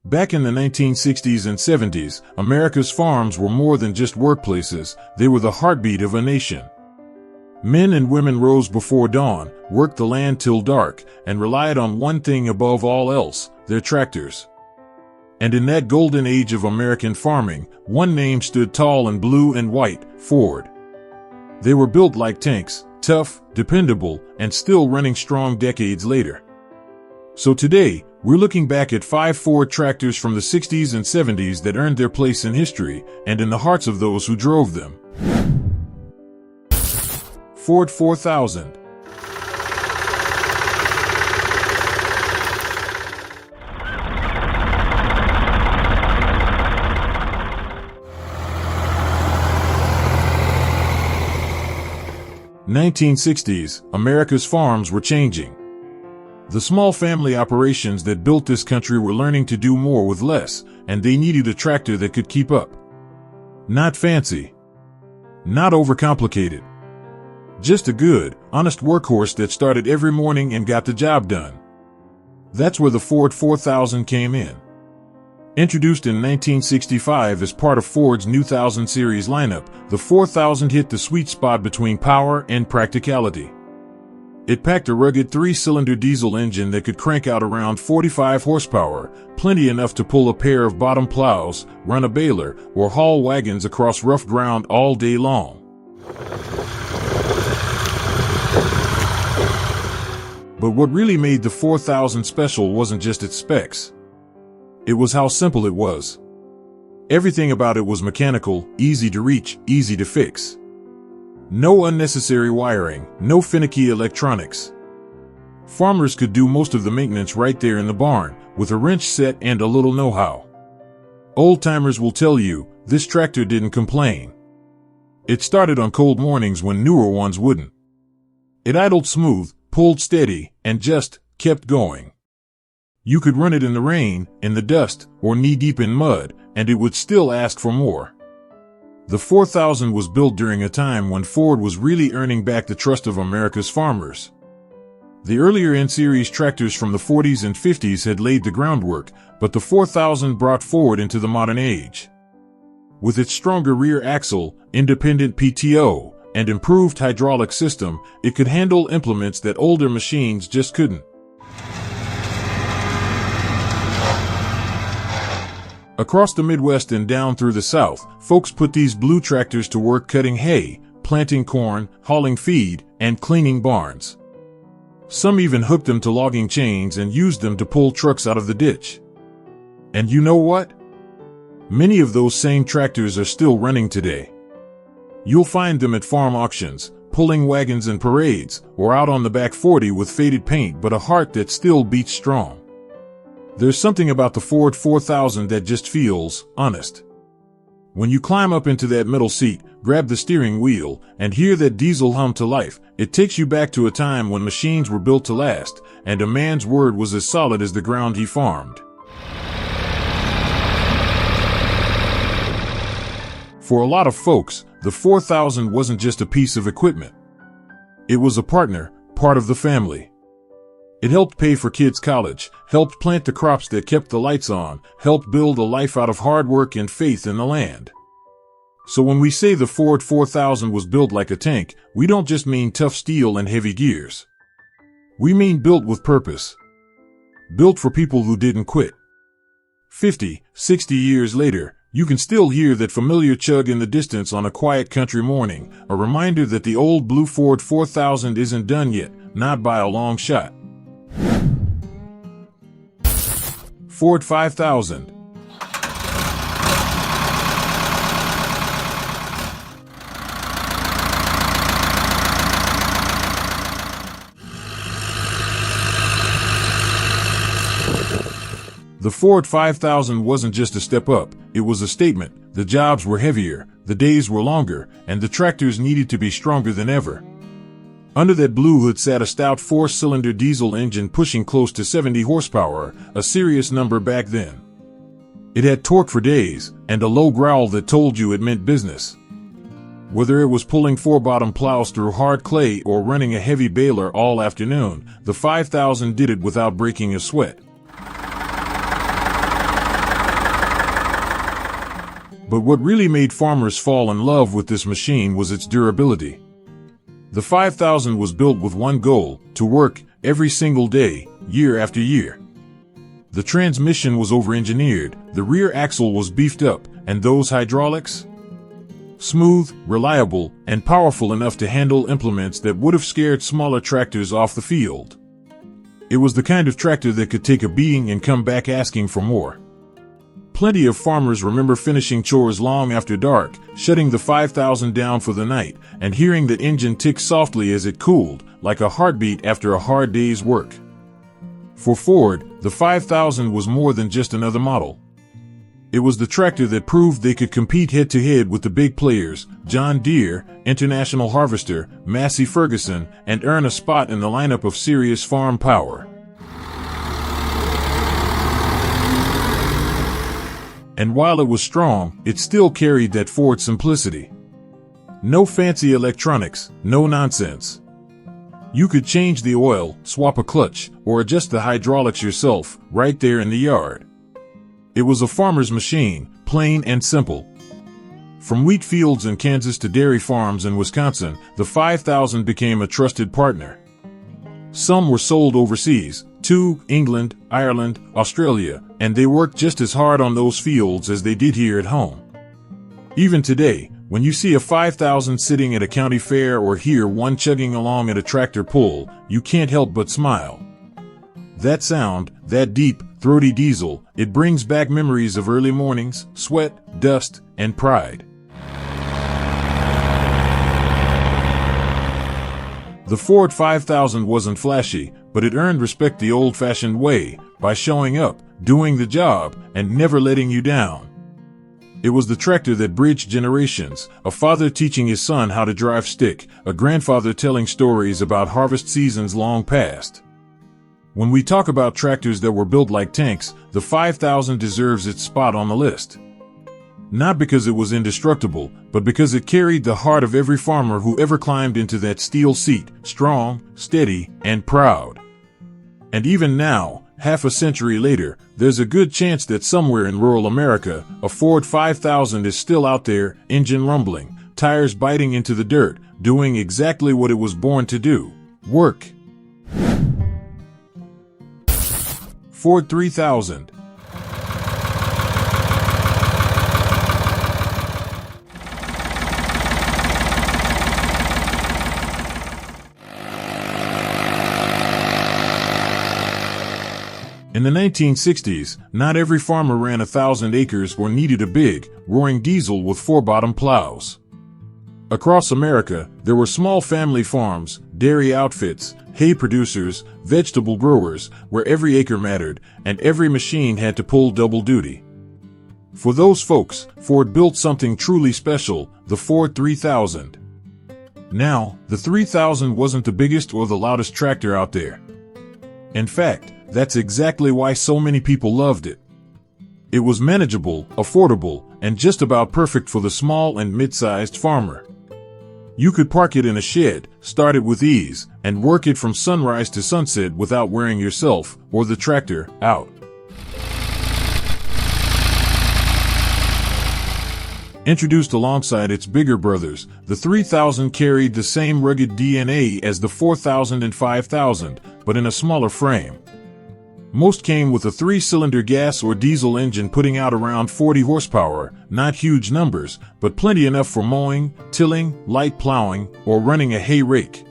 Back in the 1960s and 70s, America's farms were more than just workplaces, they were the heartbeat of a nation. Men and women rose before dawn, worked the land till dark, and relied on one thing above all else, their tractors. And in that golden age of American farming, one name stood tall in blue and white: Ford. They were built like tanks, tough, dependable, and still running strong decades later. So today, we're looking back at 5 Ford tractors from the 60s and 70s that earned their place in history and in the hearts of those who drove them. Ford 4000. (1960s), America's farms were changing. The small family operations that built this country were learning to do more with less, and they needed a tractor that could keep up. Not fancy. Not overcomplicated. Just a good, honest workhorse that started every morning and got the job done. That's where the Ford 4000 came in. Introduced in 1965 as part of Ford's new 1000 series lineup, the 4000 hit the sweet spot between power and practicality. It packed a rugged 3-cylinder diesel engine that could crank out around 45 horsepower, plenty enough to pull a pair of bottom plows, run a baler, or haul wagons across rough ground all day long. But what really made the 4000 special wasn't just its specs. It was how simple it was. Everything about it was mechanical, easy to reach, easy to fix. No unnecessary wiring, no finicky electronics. Farmers could do most of the maintenance right there in the barn, with a wrench set and a little know-how. Old-timers will tell you, this tractor didn't complain. It started on cold mornings when newer ones wouldn't. It idled smooth, pulled steady, and just kept going. You could run it in the rain, in the dust, or knee-deep in mud, and it would still ask for more. The 4000 was built during a time when Ford was really earning back the trust of America's farmers. The earlier N-series tractors from the 40s and 50s had laid the groundwork, but the 4000 brought Ford into the modern age. With its stronger rear axle, independent PTO, and improved hydraulic system, it could handle implements that older machines just couldn't. Across the Midwest and down through the South, folks put these blue tractors to work cutting hay, planting corn, hauling feed, and cleaning barns. Some even hooked them to logging chains and used them to pull trucks out of the ditch. And you know what? Many of those same tractors are still running today. You'll find them at farm auctions, pulling wagons and parades, or out on the back 40 with faded paint but a heart that still beats strong. There's something about the Ford 4000 that just feels honest. When you climb up into that middle seat, grab the steering wheel, and hear that diesel hum to life, it takes you back to a time when machines were built to last, and a man's word was as solid as the ground he farmed. For a lot of folks, the 4000 wasn't just a piece of equipment. It was a partner, part of the family. It helped pay for kids' college, helped plant the crops that kept the lights on, helped build a life out of hard work and faith in the land. So when we say the Ford 4000 was built like a tank, we don't just mean tough steel and heavy gears. We mean built with purpose. Built for people who didn't quit. 50, 60 years later, you can still hear that familiar chug in the distance on a quiet country morning, a reminder that the old blue Ford 4000 isn't done yet, not by a long shot. Ford 5000. The Ford 5000 wasn't just a step up, it was a statement. The jobs were heavier, the days were longer, and the tractors needed to be stronger than ever. Under that blue hood sat a stout 4-cylinder diesel engine pushing close to 70 horsepower, a serious number back then. It had torque for days, and a low growl that told you it meant business. Whether it was pulling 4 bottom plows through hard clay or running a heavy baler all afternoon, the 5000 did it without breaking a sweat. But what really made farmers fall in love with this machine was its durability. The 5000 was built with one goal: to work every single day, year after year. The transmission was over-engineered, the rear axle was beefed up, and those hydraulics? Smooth, reliable, and powerful enough to handle implements that would have scared smaller tractors off the field. It was the kind of tractor that could take a beating and come back asking for more. Plenty of farmers remember finishing chores long after dark, shutting the 5000 down for the night, and hearing the engine tick softly as it cooled, like a heartbeat after a hard day's work. For Ford, the 5000 was more than just another model. It was the tractor that proved they could compete head-to-head with the big players, John Deere, International Harvester, Massey Ferguson, and earn a spot in the lineup of serious farm power. And while it was strong, it still carried that Ford simplicity. No fancy electronics, no nonsense. You could change the oil, swap a clutch, or adjust the hydraulics yourself, right there in the yard. It was a farmer's machine, plain and simple. From wheat fields in Kansas to dairy farms in Wisconsin, the 5000 became a trusted partner. Some were sold overseas, to England, Ireland, Australia, and they worked just as hard on those fields as they did here at home. Even today, when you see a 5000 sitting at a county fair or hear one chugging along at a tractor pull, you can't help but smile. That sound, that deep, throaty diesel, it brings back memories of early mornings, sweat, dust, and pride. The Ford 5000 wasn't flashy, but it earned respect the old-fashioned way, by showing up, doing the job, and never letting you down. It was the tractor that bridged generations, a father teaching his son how to drive stick, a grandfather telling stories about harvest seasons long past. When we talk about tractors that were built like tanks, the 5000 deserves its spot on the list. Not because it was indestructible, but because it carried the heart of every farmer who ever climbed into that steel seat, strong, steady, and proud. And even now, half a century later, there's a good chance that somewhere in rural America, a Ford 5000 is still out there, engine rumbling, tires biting into the dirt, doing exactly what it was born to do: work. Ford 3000. In the 1960s, not every farmer ran 1,000 acres or needed a big, roaring diesel with four-bottom plows. Across America, there were small family farms, dairy outfits, hay producers, vegetable growers, where every acre mattered, and every machine had to pull double duty. For those folks, Ford built something truly special, the Ford 3000. Now, the 3000 wasn't the biggest or the loudest tractor out there. In fact, that's exactly why so many people loved it. It was manageable, affordable, and just about perfect for the small and mid-sized farmer. You could park it in a shed, start it with ease, and work it from sunrise to sunset without wearing yourself, or the tractor, out. Introduced alongside its bigger brothers, the 3000 carried the same rugged DNA as the 4000 and 5000, but in a smaller frame. Most came with a 3-cylinder gas or diesel engine putting out around 40 horsepower, not huge numbers, but plenty enough for mowing, tilling, light plowing, or running a hay rake.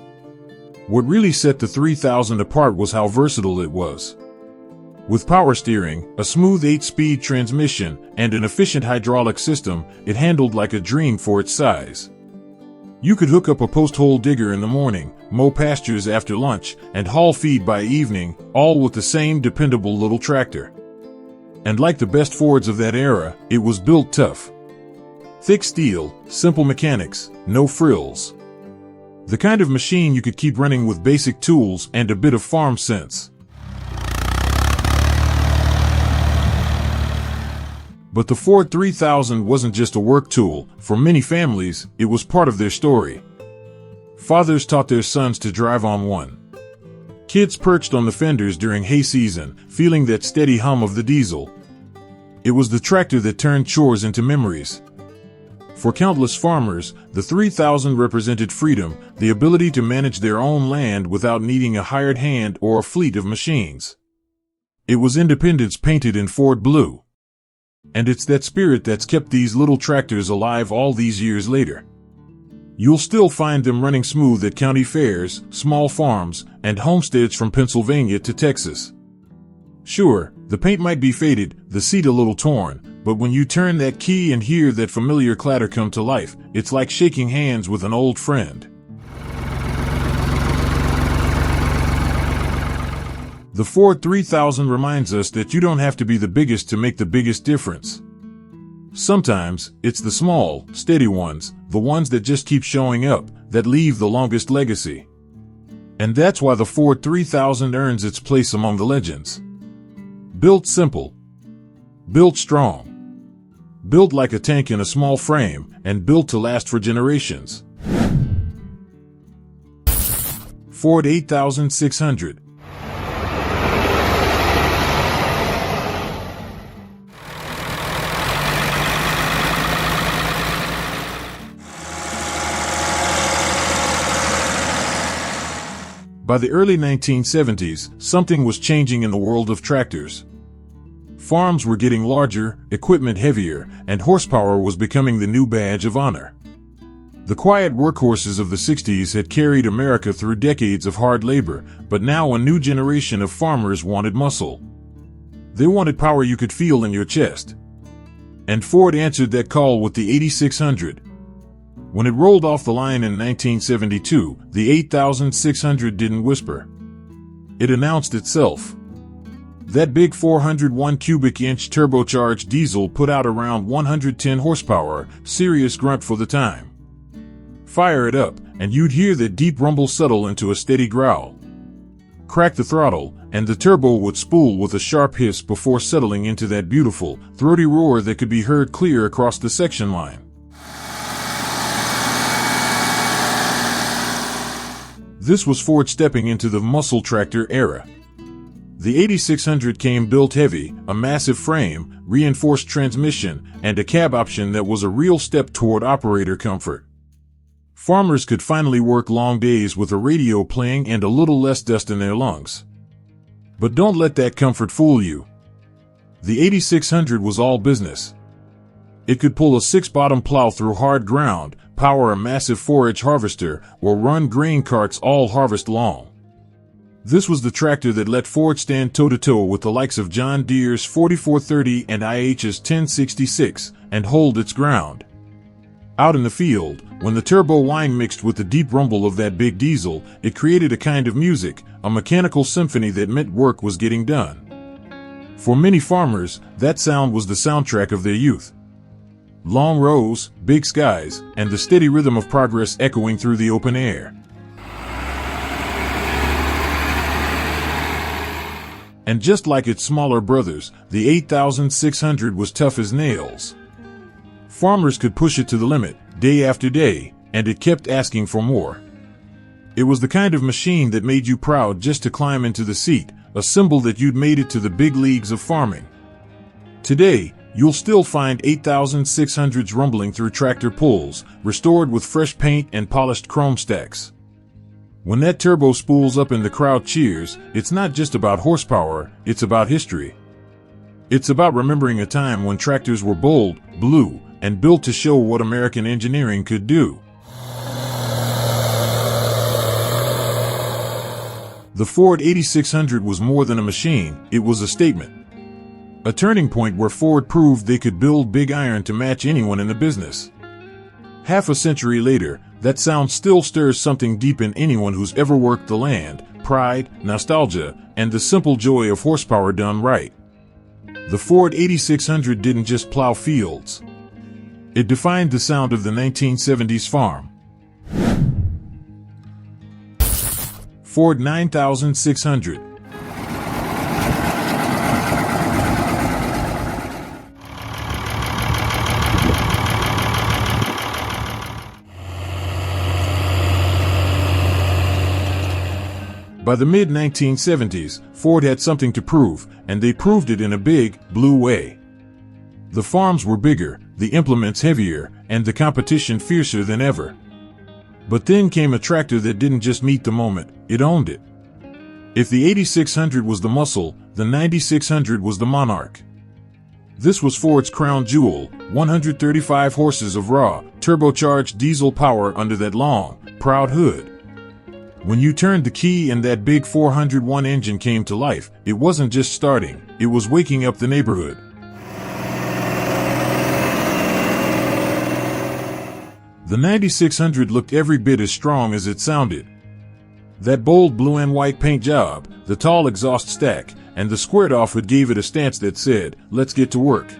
What really set the 3000 apart was how versatile it was. With power steering, a smooth 8-speed transmission, and an efficient hydraulic system, it handled like a dream for its size. You could hook up a post-hole digger in the morning, mow pastures after lunch, and haul feed by evening, all with the same dependable little tractor. And like the best Fords of that era, it was built tough. Thick steel, simple mechanics, no frills. The kind of machine you could keep running with basic tools and a bit of farm sense. But the Ford 3000 wasn't just a work tool. For many families, it was part of their story. Fathers taught their sons to drive on one. Kids perched on the fenders during hay season, feeling that steady hum of the diesel. It was the tractor that turned chores into memories, For countless farmers, the 3000 represented freedom, the ability to manage their own land without needing a hired hand or a fleet of machines. It was independence painted in Ford blue. And it's that spirit that's kept these little tractors alive all these years later. You'll still find them running smooth at county fairs, small farms, and homesteads from Pennsylvania to Texas. Sure, the paint might be faded, the seat a little torn, but when you turn that key and hear that familiar clatter come to life, it's like shaking hands with an old friend. The Ford 3000 reminds us that you don't have to be the biggest to make the biggest difference. Sometimes, it's the small, steady ones, the ones that just keep showing up, that leave the longest legacy. And that's why the Ford 3000 earns its place among the legends. Built simple. Built strong. Built like a tank in a small frame, and built to last for generations. Ford 8600. By the early 1970s, something was changing in the world of tractors. Farms were getting larger, equipment heavier, and horsepower was becoming the new badge of honor. The quiet workhorses of the 60s had carried America through decades of hard labor, but now a new generation of farmers wanted muscle. They wanted power you could feel in your chest. And Ford answered that call with the 8600. When it rolled off the line in 1972, the 8600 didn't whisper. It announced itself. That big 401 cubic inch turbocharged diesel put out around 110 horsepower, serious grunt for the time. Fire it up, and you'd hear that deep rumble settle into a steady growl. Crack the throttle, and the turbo would spool with a sharp hiss before settling into that beautiful, throaty roar that could be heard clear across the section line. This was Ford stepping into the muscle tractor era. The 8600 came built heavy, a massive frame, reinforced transmission, and a cab option that was a real step toward operator comfort. Farmers could finally work long days with a radio playing and a little less dust in their lungs. But don't let that comfort fool you. The 8600 was all business. It could pull a 6-bottom plow through hard ground, power a massive forage harvester, or run grain carts all harvest long. This was the tractor that let Ford stand toe-to-toe with the likes of John Deere's 4430 and IH's 1066, and hold its ground. Out in the field, when the turbo whine mixed with the deep rumble of that big diesel, it created a kind of music, a mechanical symphony that meant work was getting done. For many farmers, that sound was the soundtrack of their youth. Long rows, big skies, and the steady rhythm of progress echoing through the open air. And just like its smaller brothers, the 8600 was tough as nails. Farmers could push it to the limit, day after day, and it kept asking for more. It was the kind of machine that made you proud just to climb into the seat, a symbol that you'd made it to the big leagues of farming. Today, you'll still find 8600s rumbling through tractor pulls, restored with fresh paint and polished chrome stacks. When that turbo spools up and the crowd cheers, it's not just about horsepower, it's about history. It's about remembering a time when tractors were bold, blue, and built to show what American engineering could do. The Ford 8600 was more than a machine, it was a statement. A turning point where Ford proved they could build big iron to match anyone in the business. Half a century later, that sound still stirs something deep in anyone who's ever worked the land, pride, nostalgia, and the simple joy of horsepower done right. The Ford 8600 didn't just plow fields. It defined the sound of the 1970s farm. Ford 9600. By the mid-1970s, Ford had something to prove, and they proved it in a big, blue way. The farms were bigger, the implements heavier, and the competition fiercer than ever. But then came a tractor that didn't just meet the moment, it owned it. If the 8600 was the muscle, the 9600 was the monarch. This was Ford's crown jewel, 135 horses of raw, turbocharged diesel power under that long, proud hood. When you turned the key and that big 401 engine came to life, it wasn't just starting, it was waking up the neighborhood. The 9600 looked every bit as strong as it sounded. That bold blue and white paint job, the tall exhaust stack, and the squared-off hood gave it a stance that said, "Let's get to work."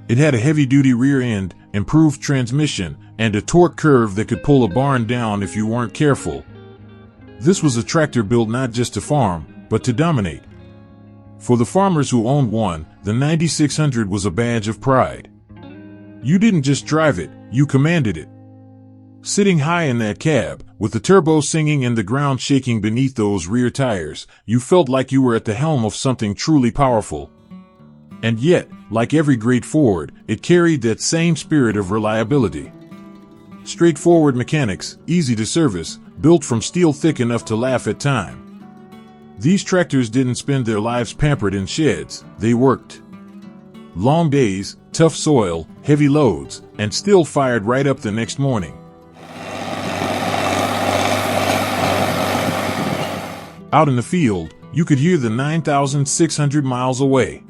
It had a heavy-duty rear end, improved transmission, and a torque curve that could pull a barn down if you weren't careful. This was a tractor built not just to farm, but to dominate. For the farmers who owned one, the 9600 was a badge of pride. You didn't just drive it, you commanded it. Sitting high in that cab, with the turbo singing and the ground shaking beneath those rear tires, you felt like you were at the helm of something truly powerful. And yet, like every great Ford, it carried that same spirit of reliability. Straightforward mechanics, easy to service, built from steel thick enough to laugh at time. These tractors didn't spend their lives pampered in sheds, they worked. Long days, tough soil, heavy loads, and still fired right up the next morning. Out in the field, you could hear the 9,600 miles away.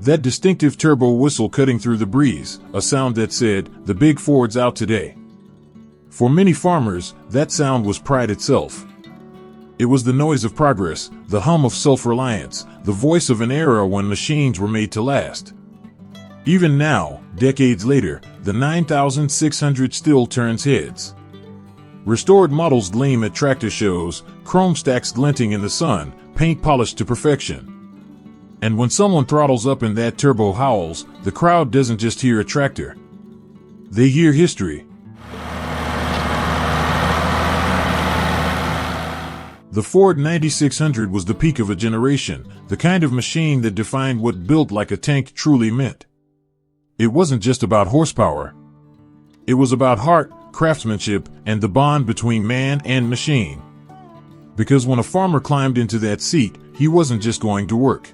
That distinctive turbo whistle cutting through the breeze, a sound that said, "The big Ford's out today." For many farmers, that sound was pride itself. It was the noise of progress, the hum of self-reliance, the voice of an era when machines were made to last. Even now, decades later, the 9,600 still turns heads. Restored models gleam at tractor shows, chrome stacks glinting in the sun, paint polished to perfection. And when someone throttles up and that turbo howls, the crowd doesn't just hear a tractor. They hear history. The Ford 9600 was the peak of a generation, the kind of machine that defined what built like a tank truly meant. It wasn't just about horsepower. It was about heart, craftsmanship, and the bond between man and machine. Because when a farmer climbed into that seat, he wasn't just going to work.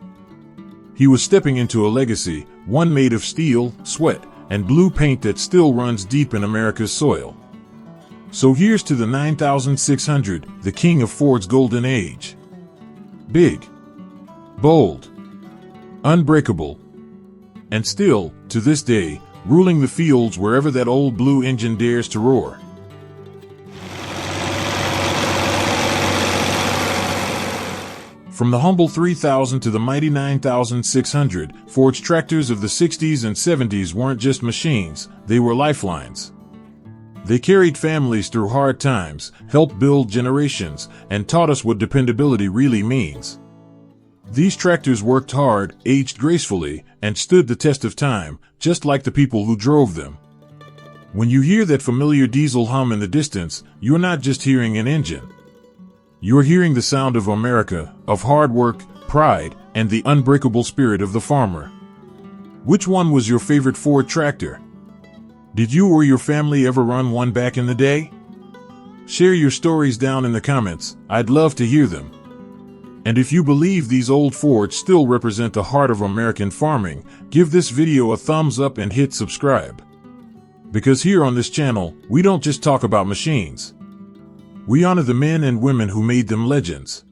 He was stepping into a legacy, one made of steel, sweat, and blue paint that still runs deep in America's soil. So here's to the 9600, the king of Ford's golden age. Big, bold, unbreakable, and still, to this day, ruling the fields wherever that old blue engine dares to roar. From the humble 3000 to the mighty 9600, Ford's tractors of the 60s and 70s weren't just machines, they were lifelines. They carried families through hard times, helped build generations, and taught us what dependability really means. These tractors worked hard, aged gracefully, and stood the test of time, just like the people who drove them. When you hear that familiar diesel hum in the distance, you're not just hearing an engine. You're hearing the sound of America, of hard work, pride, and the unbreakable spirit of the farmer. Which one was your favorite Ford tractor? Did you or your family ever run one back in the day? Share your stories down in the comments, I'd love to hear them. And if you believe these old Fords still represent the heart of American farming, give this video a thumbs up and hit subscribe. Because here on this channel, we don't just talk about machines. We honor the men and women who made them legends.